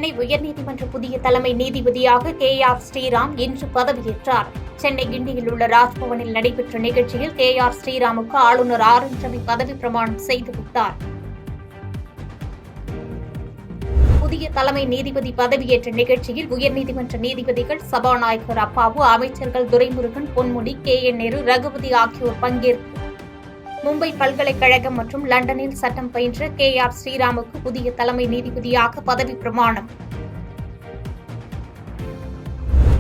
சென்னை உயர்நீதிமன்ற புதிய தலைமை நீதிபதியாக KR ஸ்ரீராம் இன்று பதவியேற்றார். சென்னை கிண்டியில் உள்ள ராஜ்பவனில் நடைபெற்ற நிகழ்ச்சியில் KR ஸ்ரீராமுக்கு ஆளுநர் RN ரவி பதவி பிரமாணம் செய்து வைத்தார். புதிய தலைமை நீதிபதி பதவியேற்ற நிகழ்ச்சியில் உயர்நீதிமன்ற நீதிபதிகள், சபாநாயகர் அப்பாவு, அமைச்சர்கள் துரைமுருகன், பொன்முடி, KN நேரு, ரகுபதி ஆகியோர் பங்கேற்பு. மும்பை பல்கலைக்கழகம் மற்றும் லண்டனில் சட்டம் பயின்ற KR ஸ்ரீராமுக்கு புதிய தலைமை நீதிபதியாக பதவி பிரமாணம்.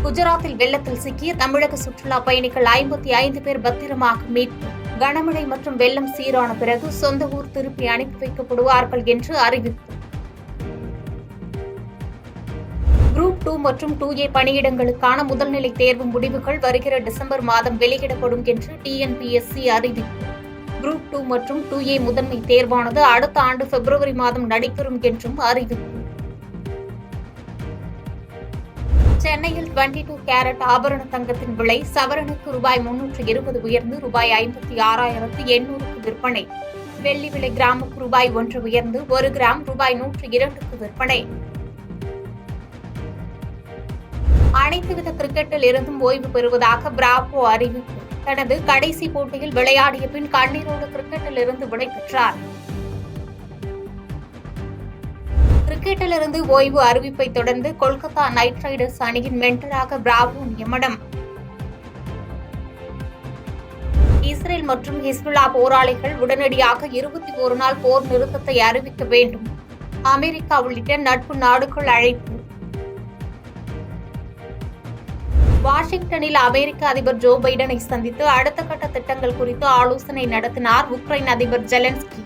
குஜராத்தில் வெள்ளத்தில் சிக்கிய தமிழக சுற்றுலா பயணிகள் 55 பேர் பத்திரமாக மீட்பு. கனமழை மற்றும் வெள்ளம் சீரான பிறகு சொந்த ஊர் திருப்பி அனுப்பி வைக்கப்படுவார்கள் என்று அறிவிப்பு. குரூப் 2 மற்றும் 2A பணியிடங்களுக்கான முதல்நிலை தேர்வு முடிவுகள் வருகிற டிசம்பர் மாதம் வெளியிடப்படும் என்று TNPSC அறிவிப்பு. குரூப் 2 மற்றும் 2A முதன்மை தேர்வானது அடுத்த ஆண்டு பிப்ரவரி மாதம் நடைபெறும் என்றும் அறிவிப்பு. சென்னையில் 22 கேரட் ஆபரண தங்கத்தின் விலை சவரனுக்கு ரூபாய் 320 உயர்ந்து ரூபாய் 56,800க்கு விற்பனை. வெள்ளி விலை கிராமுக்கு ரூபாய் 1 உயர்ந்து 1 கிராம் ரூபாய் 102க்கு விற்பனை. அனைத்துவித கிரிக்கெட்டில் இருந்தும் ஓய்வு பெறுவதாக பிராவோ அறிவிப்பு. தனது கடைசி போட்டியில் விளையாடிய பின் கண்ணீரோடு கிரிக்கெட்டில் இருந்து விடைபெற்றார். கிரிக்கெட்டில் இருந்து ஓய்வு அறிவிப்பை தொடர்ந்து கொல்கத்தா நைட் ரைடர்ஸ் அணியின் மென்டராக பிராவோ நியமனம். இஸ்ரேல் மற்றும் ஹிஸ்புல்லா போராளிகள் உடனடியாக 21 நாள் போர் நிறுத்தத்தை அறிவிக்க வேண்டும். அமெரிக்கா உள்ளிட்ட நட்பு நாடுகள் அழைப்பு. வாஷிங்டனில் அமெரிக்க அதிபர் ஜோ பைடனை சந்தித்து அடுத்த கட்ட திட்டங்கள் குறித்து ஆலோசனை நடத்தினார் உக்ரைன் அதிபர் ஜெலன்ஸ்கி.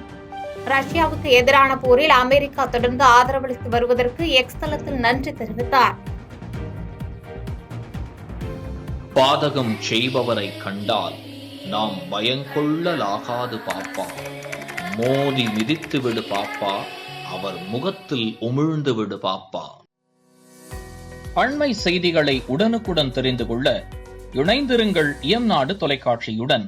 ரஷ்யாவுக்கு எதிரான போரில் அமெரிக்கா தொடர்ந்து ஆதரவளித்து வருவதற்கு எக்ஸ் தளத்தில் நன்றி தெரிவித்தார். பாதகம் செய்பவரை கண்டால் நாம் பயங்கொள்ளலாகாது பாப்பா, மோதி மிதித்து விடு பாப்பா, அவர் முகத்தில் உமிழ்ந்து விடு பாப்பா. அண்மை செய்திகளை உடனுக்குடன் தெரிந்து கொள்ள இணைந்திருங்கள் இயம்நாடு தொலைக்காட்சியுடன்.